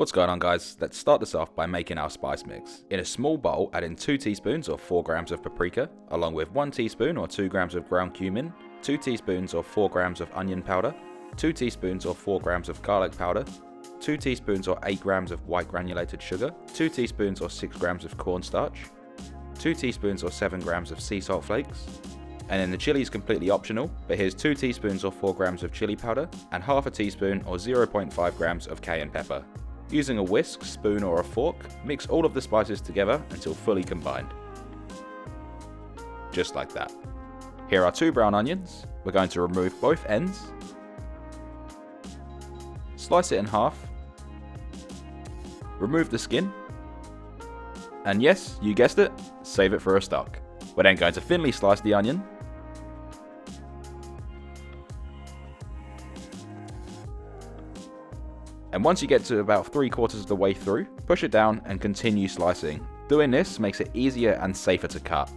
What's going on, guys? Let's start this off by making our spice mix. In a small bowl, add in 2 teaspoons or 4 grams of paprika, along with 1 teaspoon or 2 grams of ground cumin, 2 teaspoons or 4 grams of onion powder, 2 teaspoons or 4 grams of garlic powder, 2 teaspoons or 8 grams of white granulated sugar, 2 teaspoons or 6 grams of cornstarch, 2 teaspoons or 7 grams of sea salt flakes, and then the chili is completely optional, but here's 2 teaspoons or 4 grams of chili powder, and half a teaspoon or 0.5 grams of cayenne pepper. Using a whisk, spoon or a fork, mix all of the spices together until fully combined. Just like that. Here are 2 brown onions. We're going to remove both ends, slice it in half, remove the skin, and yes, you guessed it, save it for a stock. We're then going to thinly slice the onion, and once you get to about 3/4 of the way through, push it down and continue slicing. Doing this makes it easier and safer to cut.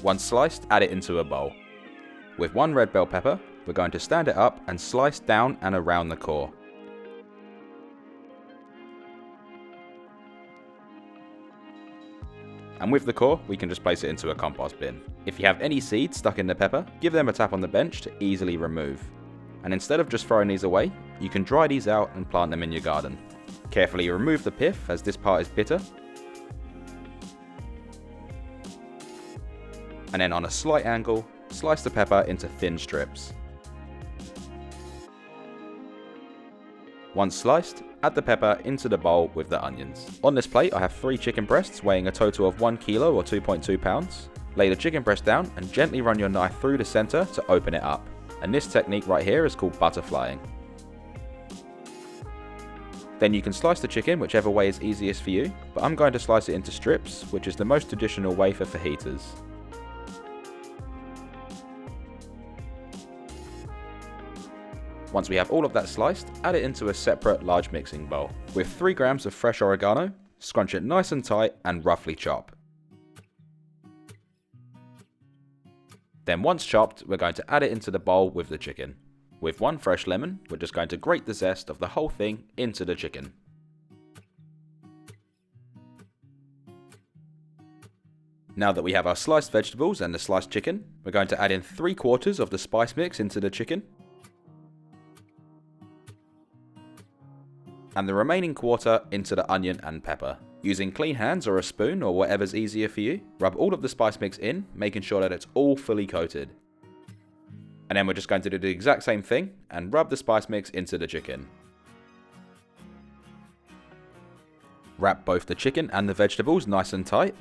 Once sliced, add it into a bowl. With 1 red bell pepper, we're going to stand it up and slice down and around the core. And with the core, we can just place it into a compost bin. If you have any seeds stuck in the pepper, give them a tap on the bench to easily remove. And instead of just throwing these away, you can dry these out and plant them in your garden. Carefully remove the pith, as this part is bitter. And then on a slight angle, slice the pepper into thin strips. Once sliced, add the pepper into the bowl with the onions. On this plate I have 3 chicken breasts weighing a total of 1 kilo or 2.2 pounds. Lay the chicken breast down and gently run your knife through the center to open it up. And this technique right here is called butterflying. Then you can slice the chicken whichever way is easiest for you, but I'm going to slice it into strips, which is the most traditional way for fajitas. Once we have all of that sliced, add it into a separate large mixing bowl. With 3 grams of fresh oregano, scrunch it nice and tight and roughly chop. Then once chopped, we're going to add it into the bowl with the chicken. With 1 fresh lemon, we're just going to grate the zest of the whole thing into the chicken. Now that we have our sliced vegetables and the sliced chicken, we're going to add in 3/4 of the spice mix into the chicken, and the remaining quarter into the onion and pepper. Using clean hands or a spoon or whatever's easier for you, rub all of the spice mix in, making sure that it's all fully coated. And then we're just going to do the exact same thing and rub the spice mix into the chicken. Wrap both the chicken and the vegetables nice and tight.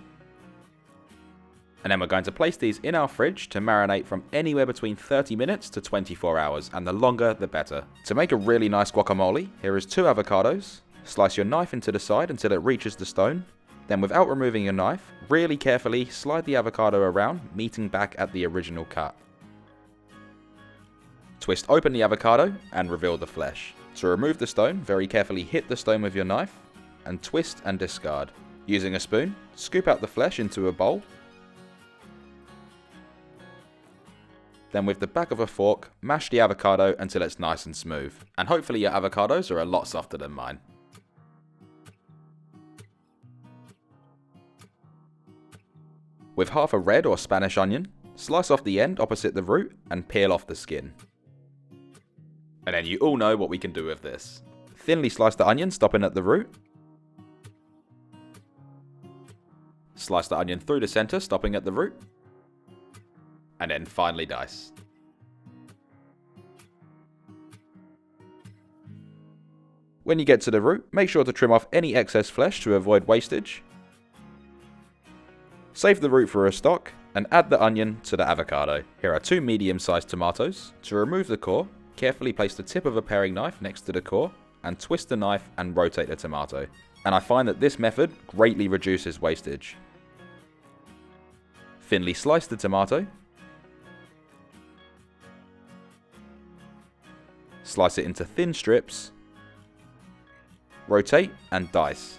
And then we're going to place these in our fridge to marinate from anywhere between 30 minutes to 24 hours, and the longer the better. To make a really nice guacamole, here is 2 avocados. Slice your knife into the side until it reaches the stone. Then without removing your knife, really carefully slide the avocado around, meeting back at the original cut. Twist open the avocado and reveal the flesh. To remove the stone, very carefully hit the stone with your knife and twist and discard. Using a spoon, scoop out the flesh into a bowl. Then with the back of a fork, mash the avocado until it's nice and smooth. And hopefully your avocados are a lot softer than mine. With half a red or Spanish onion, slice off the end opposite the root and peel off the skin. And then you all know what we can do with this. Thinly slice the onion, stopping at the root. Slice the onion through the center, stopping at the root. And then finely dice. When you get to the root, make sure to trim off any excess flesh to avoid wastage. Save the root for a stock, and add the onion to the avocado. Here are 2 medium-sized tomatoes. To remove the core, carefully place the tip of a paring knife next to the core, and twist the knife and rotate the tomato. And I find that this method greatly reduces wastage. Thinly slice the tomato. Slice it into thin strips. Rotate and dice.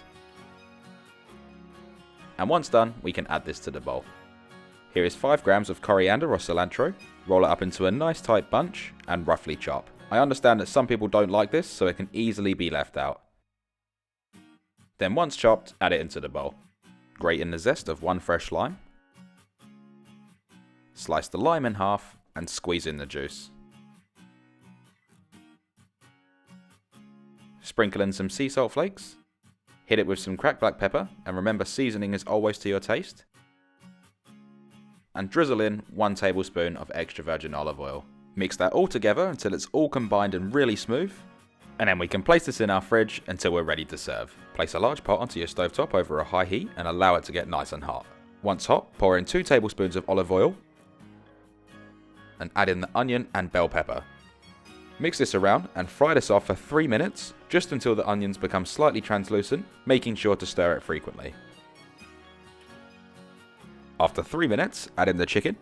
And once done, we can add this to the bowl. Here is 5 grams of coriander or cilantro. Roll it up into a nice tight bunch and roughly chop. I understand that some people don't like this, so it can easily be left out. Then once chopped, add it into the bowl. Grate in the zest of 1 fresh lime. Slice the lime in half and squeeze in the juice. Sprinkle in some sea salt flakes. Hit it with some cracked black pepper, and remember seasoning is always to your taste. And drizzle in 1 tablespoon of extra virgin olive oil. Mix that all together until it's all combined and really smooth. And then we can place this in our fridge until we're ready to serve. Place a large pot onto your stovetop over a high heat and allow it to get nice and hot. Once hot, pour in 2 tablespoons of olive oil and add in the onion and bell pepper. Mix this around and fry this off for 3 minutes, just until the onions become slightly translucent, making sure to stir it frequently. After 3 minutes, add in the chicken.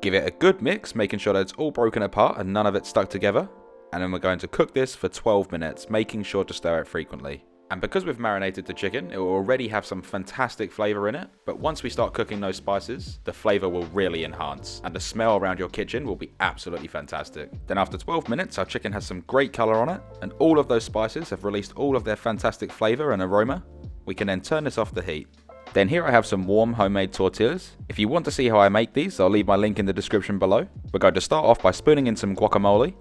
Give it a good mix, making sure that it's all broken apart and none of it stuck together. And then we're going to cook this for 12 minutes, making sure to stir it frequently. And because we've marinated the chicken, it will already have some fantastic flavour in it. But once we start cooking those spices, the flavour will really enhance. And the smell around your kitchen will be absolutely fantastic. Then after 12 minutes, our chicken has some great colour on it. And all of those spices have released all of their fantastic flavour and aroma. We can then turn this off the heat. Then here I have some warm homemade tortillas. If you want to see how I make these, I'll leave my link in the description below. We're going to start off by spooning in some guacamole.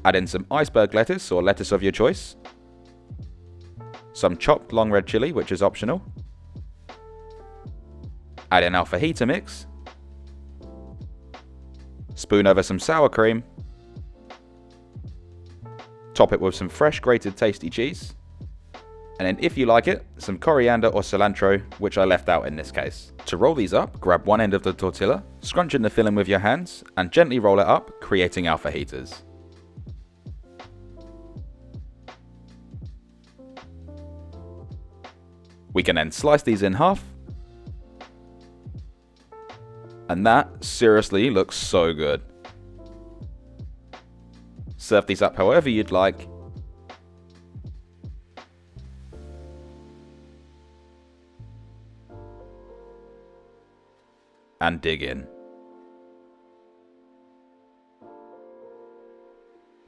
Add in some iceberg lettuce or lettuce of your choice. Some chopped long red chili, which is optional. Add in our fajita mix. Spoon over some sour cream. Top it with some fresh grated tasty cheese. And then if you like it, some coriander or cilantro, which I left out in this case. To roll these up, grab one end of the tortilla, scrunch in the filling with your hands, and gently roll it up, creating our fajitas. We can then slice these in half. And that seriously looks so good. Serve these up however you'd like. And dig in.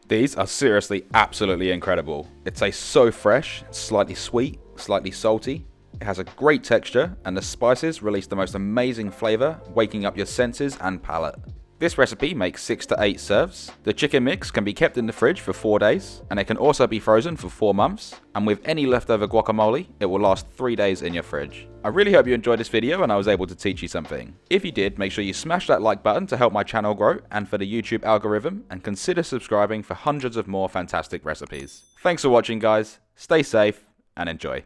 These are seriously absolutely incredible. It tastes so fresh, slightly sweet, slightly salty. It has a great texture, and the spices release the most amazing flavour, waking up your senses and palate. This recipe makes 6 to 8 serves. The chicken mix can be kept in the fridge for 4 days, and it can also be frozen for 4 months. And with any leftover guacamole, it will last 3 days in your fridge. I really hope you enjoyed this video and I was able to teach you something. If you did, make sure you smash that like button to help my channel grow and for the YouTube algorithm, and consider subscribing for hundreds of more fantastic recipes. Thanks for watching, guys. Stay safe and enjoy.